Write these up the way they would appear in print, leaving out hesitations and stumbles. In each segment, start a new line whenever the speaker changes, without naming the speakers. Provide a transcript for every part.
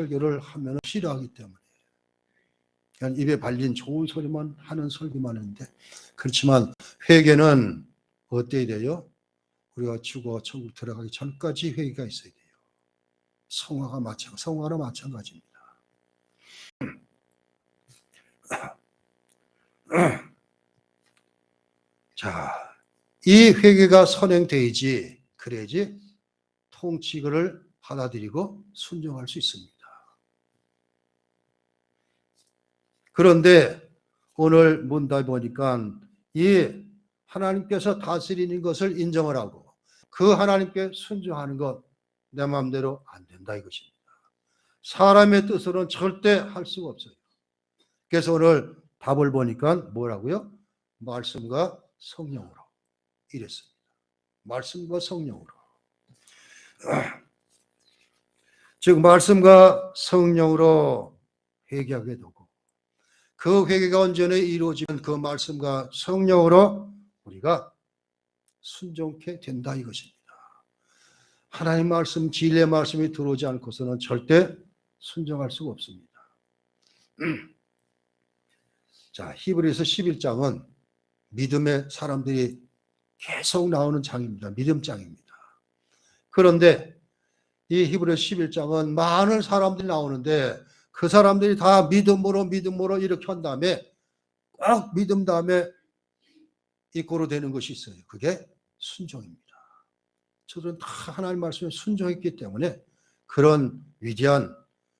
설교를 하면 싫어하기 때문에 그냥 입에 발린 좋은 소리만 하는 설교만 하는데, 그렇지만 회개는 어때야 돼요? 우리가 죽어 천국 들어가기 전까지 회개가 있어야 돼요. 성화나 마찬가지입니다. 자, 이 회개가 선행돼야지, 그래야지 통치를 받아들이고 순종할 수 있습니다. 그런데 오늘 문답 보니까 이 하나님께서 다스리는 것을 인정을 하고 그 하나님께 순종하는 것 내 마음대로 안 된다 이것입니다. 사람의 뜻으로는 절대 할 수가 없어요. 그래서 오늘 답을 보니까 뭐라고요? 말씀과 성령으로 이랬습니다. 말씀과 성령으로. 즉 말씀과 성령으로 회개하게 되고 그 회개가 온전히 이루어지면 그 말씀과 성령으로 우리가 순종케 된다 이것입니다. 하나님 말씀, 진리의 말씀이 들어오지 않고서는 절대 순종할 수가 없습니다. 자, 히브리서 11장은 믿음의 사람들이 계속 나오는 장입니다. 믿음장입니다. 그런데 이 히브리서 11장은 많은 사람들이 나오는데 그 사람들이 다 믿음으로 이렇게 한 다음에 꼭 믿음 다음에 이꼬로 되는 것이 있어요. 그게 순종입니다. 저들은 다 하나님 말씀에 순종했기 때문에 그런 위대한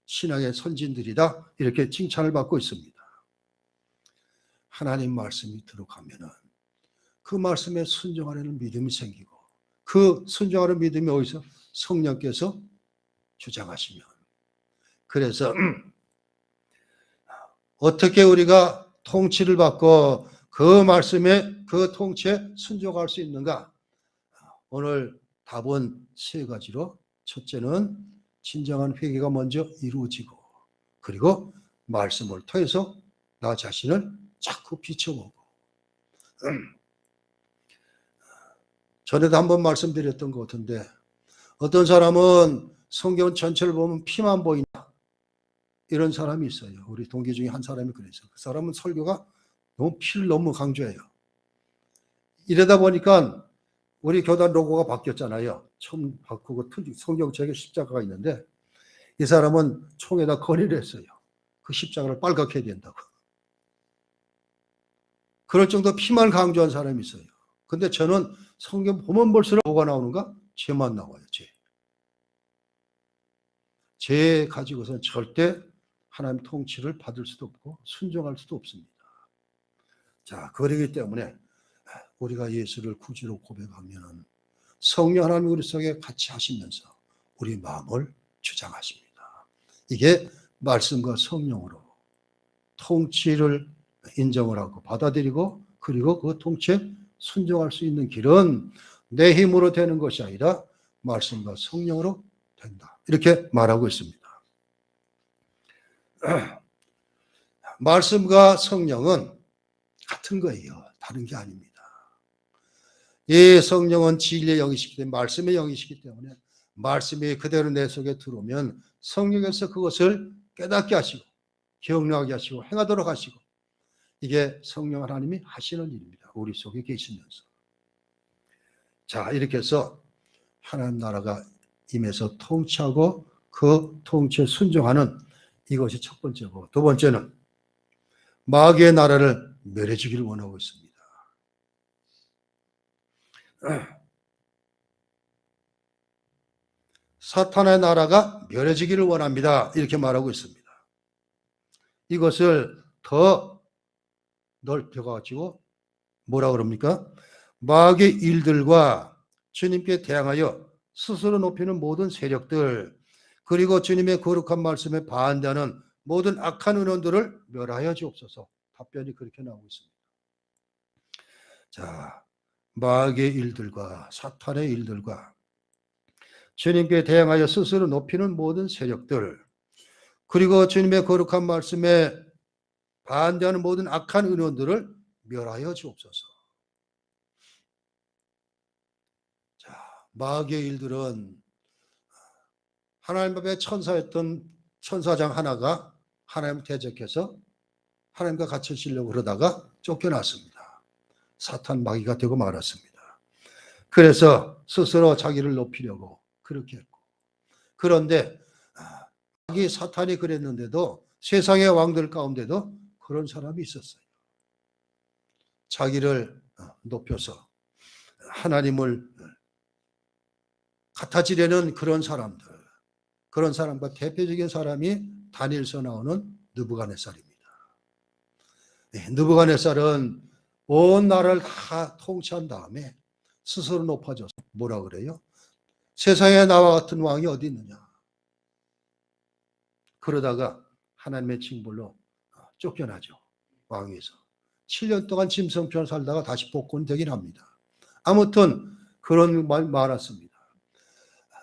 신앙의 선진들이다 이렇게 칭찬을 받고 있습니다. 하나님 말씀이 들어가면은 그 말씀에 순종하려는 믿음이 생기고 그 순종하는 믿음이 어디서? 성령께서 주장하시면. 그래서 어떻게 우리가 통치를 받고 그 말씀에 그 통치에 순종할 수 있는가? 오늘 답은 세 가지로, 첫째는 진정한 회개가 먼저 이루어지고 그리고 말씀을 통해서 나 자신을 자꾸 비춰보고, 전에도 한번 말씀드렸던 것 같은데 어떤 사람은 성경 전체를 보면 피만 보인다 이런 사람이 있어요. 우리 동기 중에 한 사람이 그래서 그 사람은 설교가 피를 너무 강조해요. 이러다 보니까 우리 교단 로고가 바뀌었잖아요. 처음 바꾸고 성경책에 십자가가 있는데 이 사람은 총에다 건의를 했어요. 그 십자가를 빨갛게 해야 된다고. 그럴 정도 피만 강조한 사람이 있어요. 근데 저는 성경 보면 볼수록 뭐가 나오는가? 죄만 나와요. 죄 가지고서는 절대 하나님 통치를 받을 수도 없고 순종할 수도 없습니다. 자, 그러기 때문에 우리가 예수를 구주로 고백하면 성령 하나님이 우리 속에 같이 하시면서 우리 마음을 주장하십니다. 이게 말씀과 성령으로 통치를 인정을 하고 받아들이고 그리고 그 통치에 순종할 수 있는 길은 내 힘으로 되는 것이 아니라 말씀과 성령으로 된다. 이렇게 말하고 있습니다. 말씀과 성령은 같은 거예요. 다른 게 아닙니다. 이 성령은 진리의 영이시기 때문에 말씀의 영이시기 때문에 말씀이 그대로 내 속에 들어오면 성령께서 그것을 깨닫게 하시고 기억나게 하시고 행하도록 하시고 이게 성령 하나님이 하시는 일입니다. 우리 속에 계시면서. 자, 이렇게 해서 하나님 나라가 임해서 통치하고 그 통치에 순종하는 이것이 첫 번째고 두 번째는 마귀의 나라를 멸해주기를 원하고 있습니다. 사탄의 나라가 멸해지기를 원합니다. 이렇게 말하고 있습니다. 이것을 더 넓혀가지고 뭐라 그럽니까? 마귀의 일들과 주님께 대항하여 스스로 높이는 모든 세력들 그리고 주님의 거룩한 말씀에 반대하는 모든 악한 의논들을 멸하여 주옵소서. 답변이 그렇게 나오고 있습니다. 자, 마귀의 일들과 사탄의 일들과 주님께 대항하여 스스로 높이는 모든 세력들 그리고 주님의 거룩한 말씀에 반대하는 모든 악한 의논들을 멸하여 주옵소서. 자, 마귀의 일들은 하나님 앞에 천사였던 천사장 하나가 하나님 대적해서 하나님과 같이 쓰려고 그러다가 쫓겨났습니다. 사탄 마귀가 되고 말았습니다. 그래서 스스로 자기를 높이려고 그렇게 했고, 그런데 마귀 사탄이 그랬는데도 세상의 왕들 가운데도 그런 사람이 있었어요. 자기를 높여서 하나님을 같아지려는 그런 사람들, 그런 사람과 대표적인 사람이 다니엘서 나오는 느부갓네살입니다. 느부갓네살은 온 나라를 다 통치한 다음에 스스로 높아져서 뭐라 그래요? 세상에 나와 같은 왕이 어디 있느냐. 그러다가 하나님의 징벌로 쫓겨나죠. 왕위에서. 7년 동안 짐승처럼 살다가 다시 복권되긴 합니다. 아무튼 그런 말 많았습니다.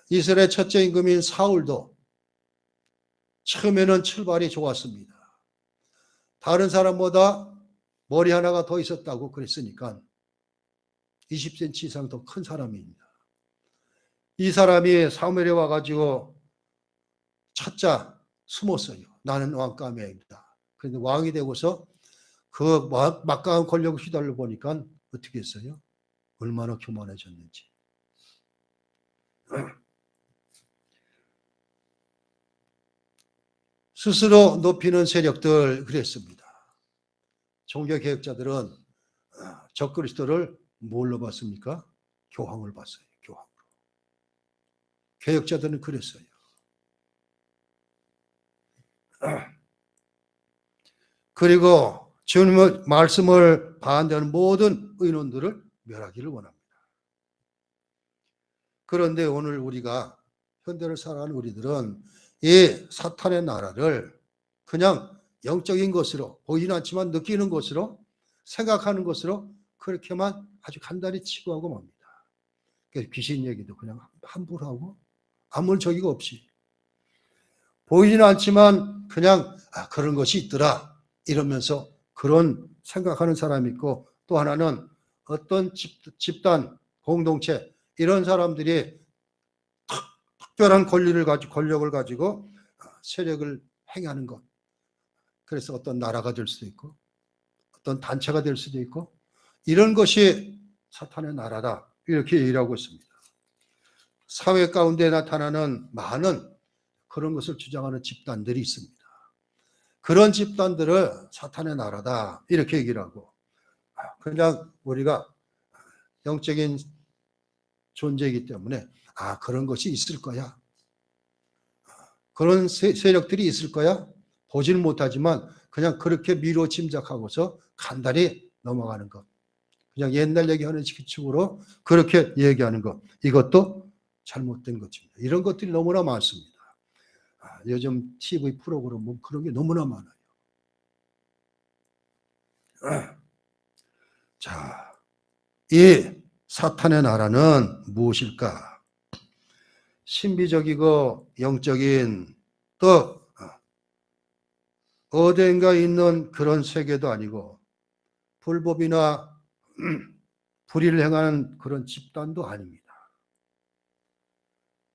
이스라엘 첫째 임금인 사울도 처음에는 출발이 좋았습니다. 다른 사람보다 머리 하나가 더 있었다고 그랬으니까 20cm 이상 더 큰 사람입니다. 이 사람이 사무엘에 와가지고 찾자 숨었어요. 나는 왕감이다. 그런데 왕이 되고서 그 막강한 권력을 휘둘러 보니까 어떻게 했어요? 얼마나 교만해졌는지. 스스로 높이는 세력들 그랬습니다. 종교개혁자들은 적그리스도를 뭘로 봤습니까? 교황을 봤어요. 교황으로. 개혁자들은 그랬어요. 그리고 주님의 말씀을 반대하는 모든 의논들을 멸하기를 원합니다. 그런데 오늘 우리가 현대를 살아가는 우리들은 이 사탄의 나라를 그냥 영적인 것으로 보이진 않지만 느끼는 것으로 생각하는 것으로 그렇게만 아주 간단히 치부하고 맙니다. 귀신 얘기도 그냥 함부로 하고 아무 적이가 없이 보이지는 않지만 그냥 그런 것이 있더라 이러면서 그런 생각하는 사람이 있고, 또 하나는 어떤 집단, 공동체 이런 사람들이 특별한 권력을 가지고 세력을 행하는 것. 그래서 어떤 나라가 될 수도 있고 어떤 단체가 될 수도 있고 이런 것이 사탄의 나라다 이렇게 얘기를 하고 있습니다. 사회 가운데 나타나는 많은 그런 것을 주장하는 집단들이 있습니다. 그런 집단들을 사탄의 나라다 이렇게 얘기를 하고, 그냥 우리가 영적인 존재이기 때문에 그런 것이 있을 거야, 그런 세력들이 있을 거야 보지는 못하지만 그냥 그렇게 미루어 짐작하고서 간단히 넘어가는 것, 그냥 옛날 얘기하는 식으로 그렇게 얘기하는 것, 이것도 잘못된 것입니다. 이런 것들이 너무나 많습니다. 요즘 TV 프로그램 보면 그런 게 너무나 많아요. 자, 이 사탄의 나라는 무엇일까? 신비적이고 영적인 또 어딘가 있는 그런 세계도 아니고 불법이나 불의를 행하는 그런 집단도 아닙니다.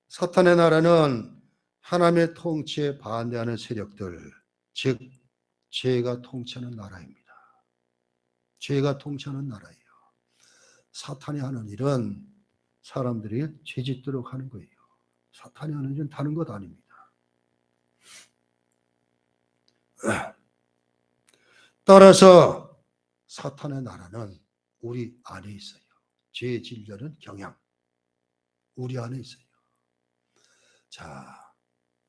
사탄의 나라는 하나님의 통치에 반대하는 세력들, 즉 죄가 통치하는 나라입니다. 죄가 통치하는 나라예요. 사탄이 하는 일은 사람들이 죄짓도록 하는 거예요. 사탄이 하는 일은 다른 것 아닙니다. 따라서 사탄의 나라는 우리 안에 있어요. 죄에 질려는 경향, 우리 안에 있어요. 자,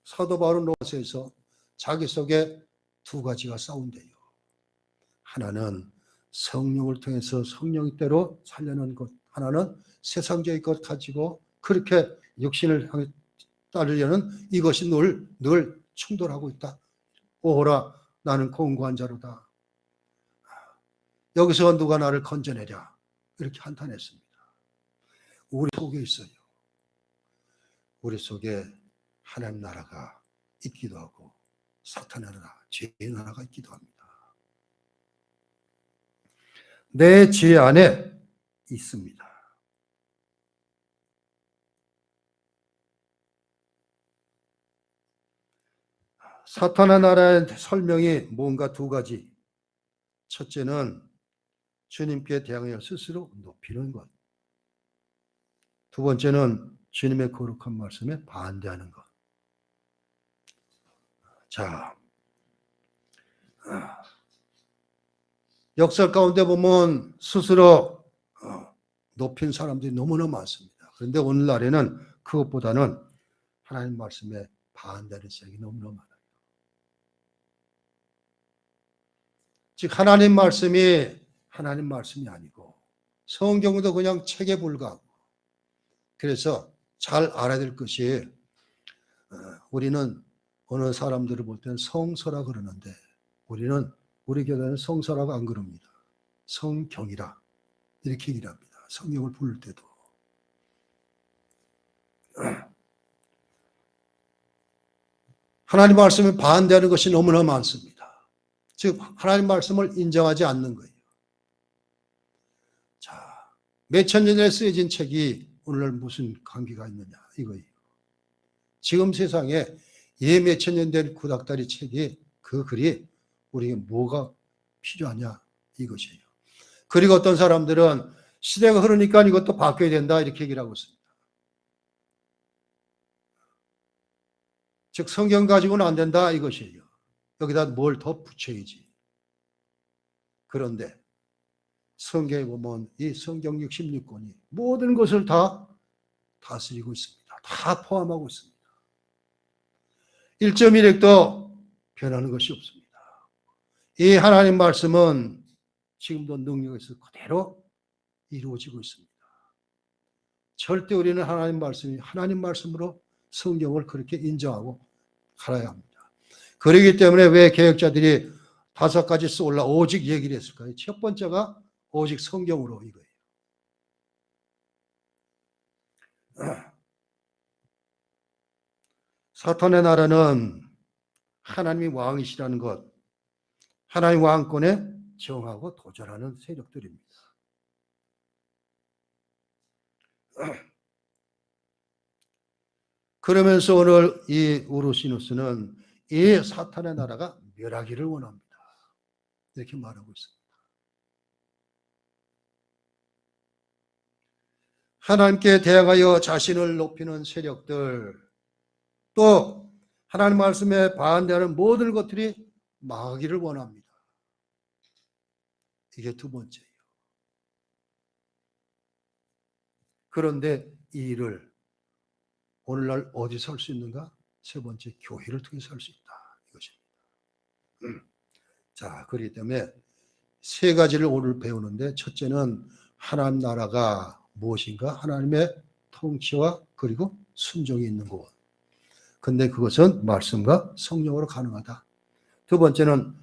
사도 바울은 로마서에서 자기 속에 두 가지가 싸운대요. 하나는 성령을 통해서 성령대로 살려는 것, 하나는 세상적인 것 가지고 그렇게 육신을 향해 따르려는 이것이 늘 충돌하고 있다. 오호라, 나는 공고한 자로다. 여기서 누가 나를 건져내랴. 이렇게 한탄했습니다. 우리 속에 있어요. 우리 속에 하나님 나라가 있기도 하고 사탄의 나라, 죄의 나라가 있기도 합니다. 내 죄 안에 있습니다. 사탄의 나라의 설명이 뭔가 두 가지. 첫째는 주님께 대항하여 스스로 높이는 것. 두 번째는 주님의 거룩한 말씀에 반대하는 것. 자, 역사 가운데 보면 스스로 높인 사람들이 너무나 많습니다. 그런데 오늘날에는 그것보다는 하나님 말씀에 반대하는 시각이 너무나 많아요. 즉 하나님 말씀이 아니고 성경도 그냥 책에 불과하고, 그래서 잘 알아야 될 것이, 우리는 어느 사람들을 볼 때는 성서라 그러는데 우리 교회는 성서라고 안 그럽니다. 성경이라 이렇게 얘기를 합니다. 성경을 부를 때도. 하나님 말씀에 반대하는 것이 너무나 많습니다. 즉 하나님 말씀을 인정하지 않는 거예요. 자, 몇천 년 전에 쓰여진 책이 오늘날 무슨 관계가 있느냐 이거예요. 지금 세상에 몇천 년 된 구닥다리 책이, 그 글이 우리에게 뭐가 필요하냐 이것이에요. 그리고 어떤 사람들은 시대가 흐르니까 이것도 바뀌어야 된다 이렇게 얘기를 하고 있습니다. 즉 성경 가지고는 안 된다 이것이에요. 여기다 뭘 더 붙여야지. 그런데 성경에 보면 이 성경 66권이 모든 것을 다 다스리고 있습니다. 다 포함하고 있습니다. 1.1핵도 변하는 것이 없습니다. 이 하나님 말씀은 지금도 능력에서 그대로 이루어지고 있습니다. 절대 우리는 하나님 말씀이 하나님 말씀으로 성경을 그렇게 인정하고 살아야 합니다. 그렇기 때문에 왜 개혁자들이 5가지 쏠라 오직 얘기를 했을까요? 첫 번째가 오직 성경으로 이거예요. 사탄의 나라는 하나님이 왕이시라는 것, 하나님 왕권에 정하고 도전하는 세력들입니다. 그러면서 오늘 이 우르시누스는 이 사탄의 나라가 멸하기를 원합니다. 이렇게 말하고 있습니다. 하나님께 대항하여 자신을 높이는 세력들, 또 하나님 말씀에 반대하는 모든 것들이 망하기를 원합니다. 이게 두 번째예요. 그런데 이 일을 오늘날 어디서 할 수 있는가? 세 번째, 교회를 통해서 할 수 있다 이것입니다. 자, 그렇기 때문에 세 가지를 오늘 배우는데, 첫째는 하나님 나라가 무엇인가? 하나님의 통치와 그리고 순종이 있는 것. 근데 그것은 말씀과 성령으로 가능하다. 두 번째는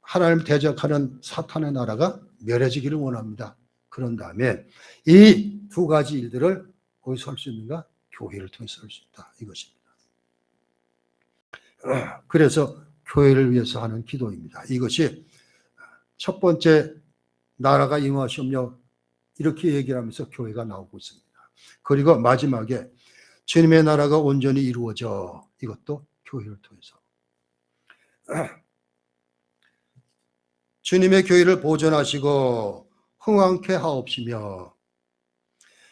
하나님 대적하는 사탄의 나라가 멸해지기를 원합니다. 그런 다음에 이 두 가지 일들을 어디서 할 수 있는가? 교회를 통해서 할 수 있다 이것입니다. 그래서 교회를 위해서 하는 기도입니다. 이것이 첫 번째, 나라가 임하시오며 이렇게 얘기를 하면서 교회가 나오고 있습니다. 그리고 마지막에 주님의 나라가 온전히 이루어져, 이것도 교회를 통해서. 주님의 교회를 보존하시고 흥왕케 하옵시며,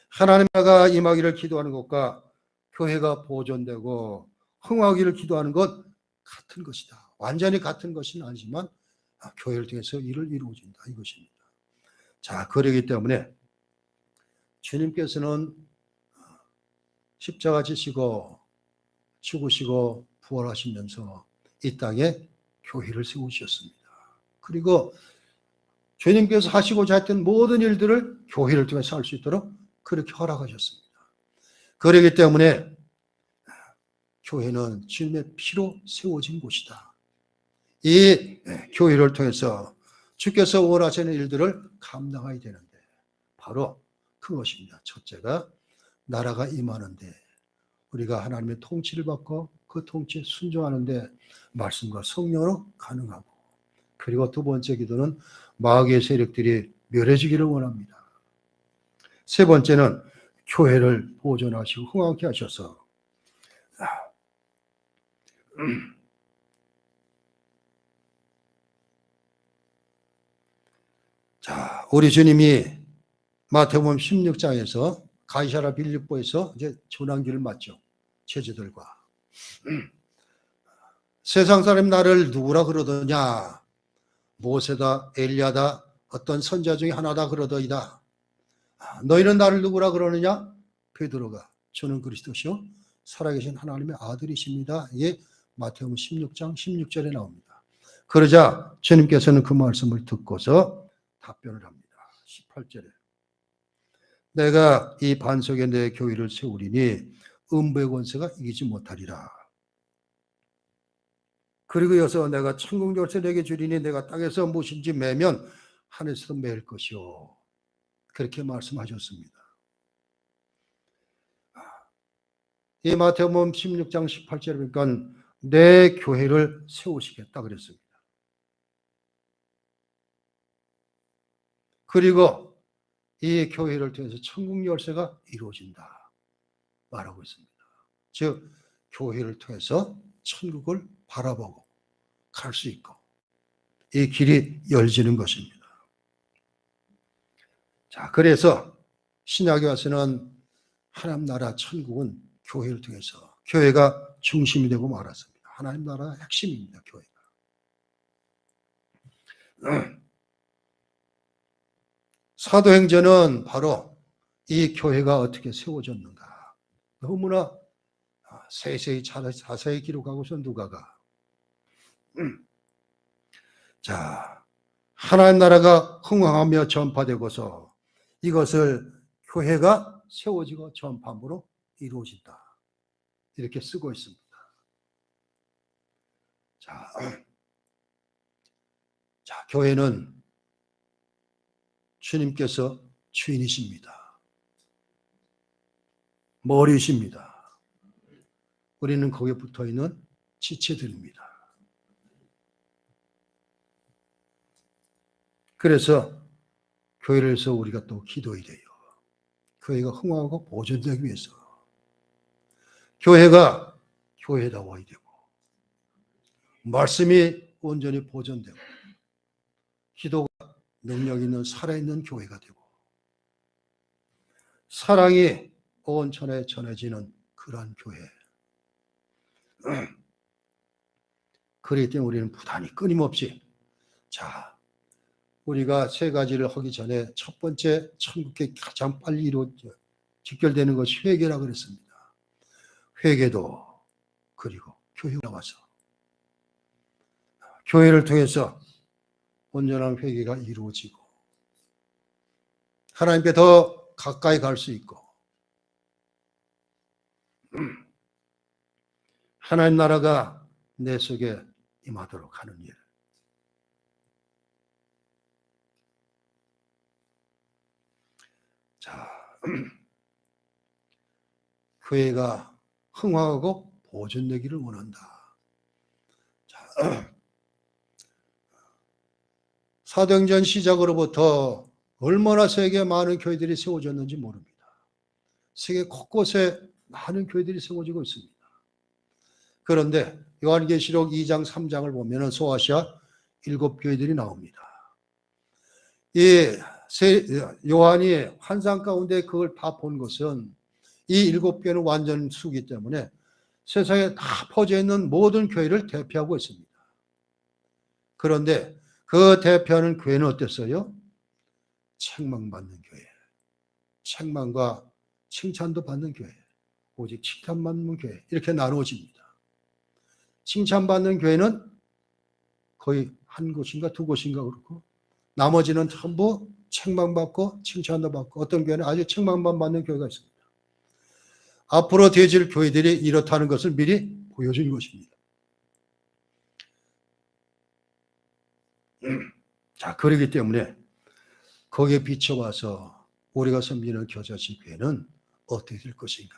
하나님 나라가 임하기를 기도하는 것과 교회가 보존되고 흥하기를 기도하는 것 같은 것이다. 완전히 같은 것은 아니지만 교회를 통해서 일을 이루어진다 이것입니다. 자, 그러기 때문에 주님께서는 십자가 지시고 죽으시고 부활하시면서 이 땅에 교회를 세우셨습니다. 그리고 주님께서 하시고자 했던 모든 일들을 교회를 통해서 할 수 있도록 그렇게 허락하셨습니다. 그렇기 때문에 교회는 주님의 피로 세워진 곳이다. 이 교회를 통해서 주께서 원하시는 일들을 감당해야 되는데 바로 그것입니다. 첫째가 나라가 임하는데 우리가 하나님의 통치를 받고 그 통치에 순종하는데 말씀과 성령으로 가능하고, 그리고 두 번째 기도는 마귀의 세력들이 멸해지기를 원합니다. 세 번째는 교회를 보존하시고 흥왕케 하셔서 자, 우리 주님이 마태복음 16장에서 가이사랴 빌립보에서 이제 전환기를 맞죠. 제자들과. 세상 사람 나를 누구라 그러더냐? 모세다, 엘리야다, 어떤 선자 중에 하나다 그러더이다. 너희는 나를 누구라 그러느냐? 베드로가 저는 그리스도시요 살아계신 하나님의 아들이십니다. 이게 마태복음 16장 16절에 나옵니다. 그러자 주님께서는 그 말씀을 듣고서 답변을 합니다. 18절에 내가 이 반석에 내 교회를 세우리니 음부의 권세가 이기지 못하리라. 그리고 이어서 내가 천국 열쇠 내게 주리니 내가 땅에서 무엇인지 매면 하늘에서도 매일 것이요. 그렇게 말씀하셨습니다. 이 마태복음 16장 18절에 보니까 내 교회를 세우시겠다 그랬습니다. 그리고 이 교회를 통해서 천국 열쇠가 이루어진다 말하고 있습니다. 즉 교회를 통해서 천국을 바라보고 갈 수 있고 이 길이 열지는 것입니다. 자, 그래서 신약에 와서는 하나님 나라 천국은 교회를 통해서 교회가 중심이 되고 말았습니다. 하나님 나라의 핵심입니다. 교회가. 사도행전은 바로 이 교회가 어떻게 세워졌는가 너무나 세세히 자세히 기록하고서 누가가 자, 하나님 나라가 흥왕하며 전파되고서 이것을 교회가 세워지고 전파함으로 이루어진다. 이렇게 쓰고 있습니다. 자, 교회는 주님께서 주인이십니다. 머리이십니다. 우리는 거기에 붙어 있는 지체들입니다. 그래서 교회를 해서 우리가 또 기도해야 돼요. 교회가 흥황하고 보존되기 위해서 교회가 교회다워야 되고 말씀이 온전히 보존되고 기도가 능력 있는 살아있는 교회가 되고 사랑이 온 천하에 전해지는 그러한 교회. 그렇기 때문에 우리는 부단히 끊임없이 우리가 세 가지를 하기 전에 첫 번째 천국에 가장 빨리 직결되는 것이 회개라고 그랬습니다. 회개도 그리고 교회에 나와서 교회를 통해서 온전한 회개가 이루어지고 하나님께 더 가까이 갈 수 있고 하나님 나라가 내 속에 임하도록 하는 일. 교회가 흥황하고 보존되기를 원한다. 사도행전 시작으로부터 얼마나 세계 많은 교회들이 세워졌는지 모릅니다. 세계 곳곳에 많은 교회들이 세워지고 있습니다. 그런데 요한계시록 2장 3장을 보면 소아시아 7교회들이 나옵니다. 요한이 환상 가운데 그걸 다 본 것은 이 7교회는 완전 수기 때문에 세상에 다 퍼져 있는 모든 교회를 대표하고 있습니다. 그런데 그 대표하는 교회는 어땠어요? 책망받는 교회. 책망과 칭찬도 받는 교회. 오직 칭찬받는 교회. 이렇게 나누어집니다. 칭찬받는 교회는 거의 한 곳인가 두 곳인가 그렇고 나머지는 전부 책망받고 칭찬도 받고 어떤 교회는 아주 책망만 받는 교회가 있습니다. 앞으로 되어질 교회들이 이렇다는 것을 미리 보여준 것입니다. 자, 그렇기 때문에 거기에 비춰와서 우리가 섬기는 겨자씨 교회는 어떻게 될 것인가?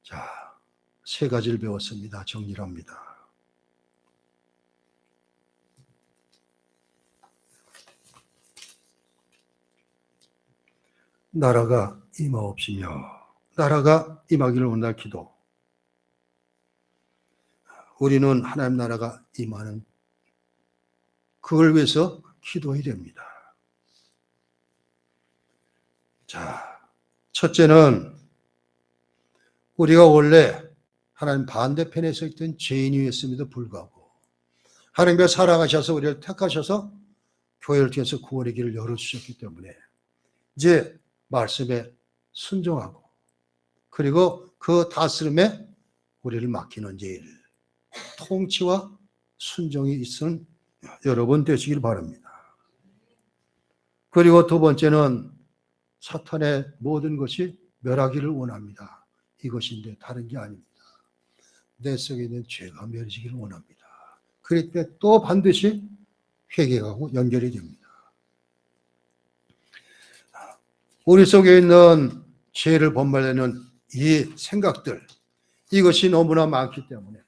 자, 세 가지를 배웠습니다. 정리를 합니다. 나라가 임하옵시며 나라가 임하기를 원하는 기도. 우리는 하나님 나라가 임하는 그걸 위해서 기도해야 됩니다. 자, 첫째는 우리가 원래 하나님 반대편에 서 있던 죄인이었음에도 불구하고 하나님께서 사랑하셔서 우리를 택하셔서 교회를 통해서 구원의 길을 열어주셨기 때문에 이제 말씀에 순종하고 그리고 그 다스림에 우리를 맡기는 일, 통치와 순종이 있은 여러분 되시길 바랍니다. 그리고 두 번째는 사탄의 모든 것이 멸하기를 원합니다. 이것인데 다른 게 아닙니다. 내 속에 있는 죄가 멸해지기를 원합니다. 그럴 때 또 반드시 회개하고 연결이 됩니다. 우리 속에 있는 죄를 범발하는 이 생각들, 이것이 너무나 많기 때문에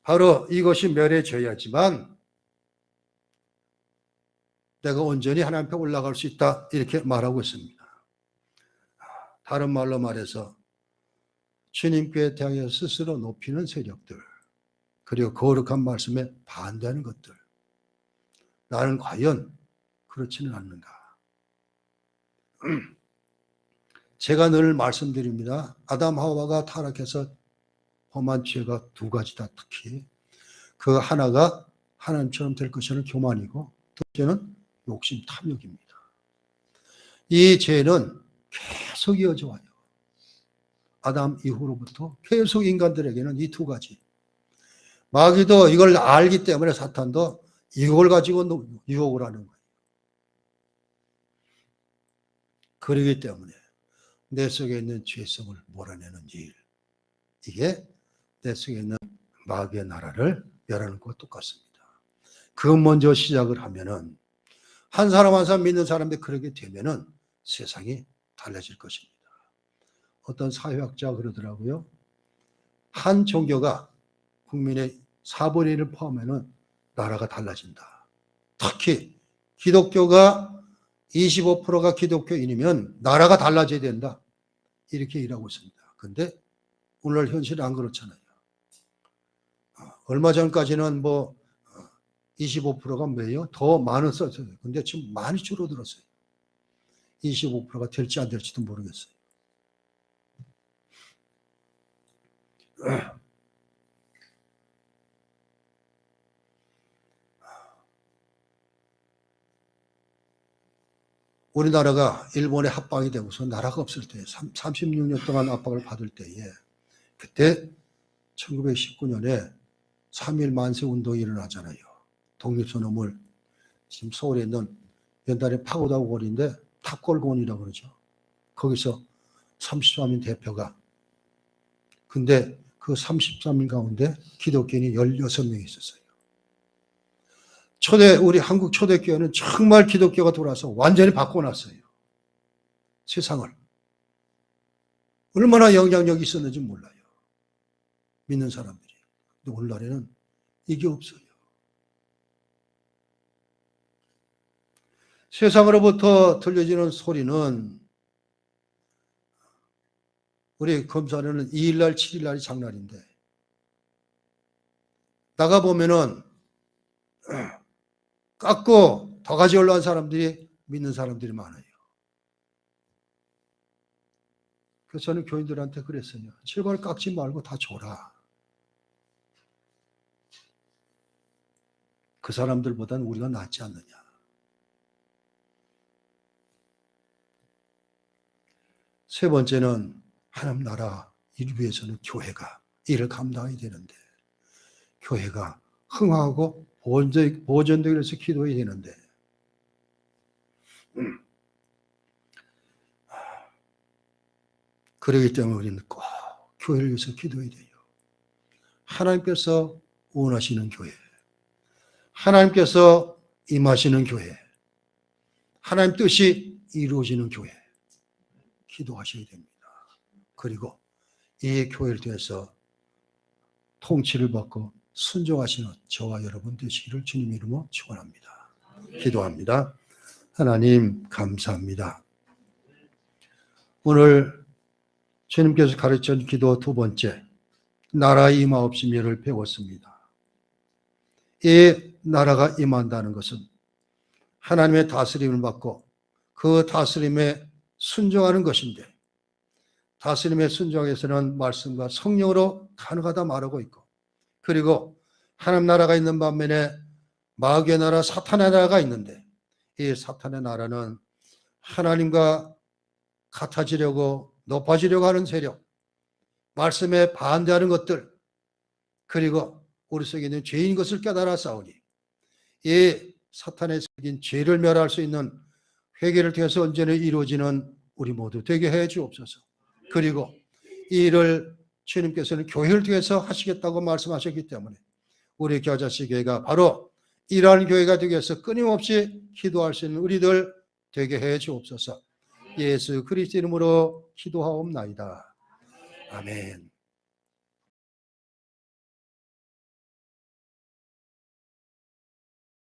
바로 이것이 멸해져야지만 내가 온전히 하나님 앞에 올라갈 수 있다 이렇게 말하고 있습니다. 다른 말로 말해서 주님께 대하여 스스로 높이는 세력들 그리고 거룩한 말씀에 반대하는 것들 나는 과연 그렇지는 않는가. 제가 늘 말씀드립니다. 아담 하와가 타락해서 범한 죄가 두 가지다. 특히 그 하나가 하나님처럼 될 것이라는 교만이고 둘째는 욕심 탐욕입니다. 이 죄는 계속 이어져 와요. 아담 이후로부터 계속 인간들에게는 이 두 가지. 마귀도 이걸 알기 때문에 사탄도 이걸 가지고 유혹을 하는 거예요. 그러기 때문에 내 속에 있는 죄성을 몰아내는 일, 이게 내 속에 있는 마귀의 나라를 멸하는 것과 똑같습니다. 그 먼저 시작을 하면은 한 사람 한 사람 믿는 사람들이 그렇게 되면은 세상이 달라질 것입니다. 어떤 사회학자가 그러더라고요. 한 종교가 국민의 4분의 1을 포함하면 나라가 달라진다. 특히 기독교가 25%가 기독교인이면 나라가 달라져야 된다. 이렇게 일하고 있습니다. 그런데 오늘날 현실은 안 그렇잖아요. 얼마 전까지는 25%가 뭐예요? 더 많은 썼어요. 근데 지금 많이 줄어들었어요. 25%가 될지 안 될지도 모르겠어요. 우리나라가 일본에 합방이 되고서 나라가 없을 때 36년 동안 압박을 받을 때에 그때 1919년에 3.1 만세 운동이 일어나잖아요. 독립선언을 지금 서울에 있는 옛날에 파고다 거리인데 탑골곤이라고 그러죠. 거기서 33인 대표가 근데 그 33인 가운데 기독교인이 16명이 있었어요. 우리 한국 초대교회는 정말 기독교가 돌아서 완전히 바꿔놨어요. 세상을. 얼마나 영향력이 있었는지 몰라요. 믿는 사람들이. 근데 오늘날에는 이게 없어요. 세상으로부터 들려지는 소리는 우리 검사는 2일날, 7일날이 장날인데 나가보면은 깎고 더 가지 올라온 사람들이 믿는 사람들이 많아요. 그래서 저는 교인들한테 그랬어요. 제발 깎지 말고 다 줘라. 그 사람들보다는 우리가 낫지 않느냐. 세 번째는 하나님 나라 일 위해서는 교회가 일을 감당해야 되는데 교회가 흥하고 보존되기 위해서 기도해야 되는데 그러기 때문에 우리는 꼭 교회를 위해서 기도해야 돼요. 하나님께서 원하시는 교회, 하나님께서 임하시는 교회, 하나님 뜻이 이루어지는 교회 기도하셔야 됩니다. 그리고 이 교회를 통해서 통치를 받고 순종하시는 저와 여러분 되시기를 주님 이름으로 축원합니다. 기도합니다. 하나님 감사합니다. 오늘 주님께서 가르친 기도 두 번째 나라의 임하옵심을 배웠습니다. 이 나라가 임한다는 것은 하나님의 다스림을 받고 그 다스림에 순종하는 것인데, 다스림에 순종해서는 말씀과 성령으로 가능하다 말하고 있고, 그리고 하나님 나라가 있는 반면에 마귀의 나라, 사탄의 나라가 있는데, 이 사탄의 나라는 하나님과 같아지려고 높아지려고 하는 세력, 말씀에 반대하는 것들, 그리고 우리 속에 있는 죄인 것을 깨달아 싸우니 이 사탄의 새긴 죄를 멸할 수 있는 회개를 통해서 언제나 이루어지는 우리 모두 되게 해 주옵소서. 그리고 이 일을 주님께서는 교회를 통해서 하시겠다고 말씀하셨기 때문에 우리 겨자씨 교회가 바로 이러한 교회가 되기 위해서 끊임없이 기도할 수 있는 우리들 되게 해 주옵소서. 예수 그리스도 이름으로 기도하옵나이다. 아멘.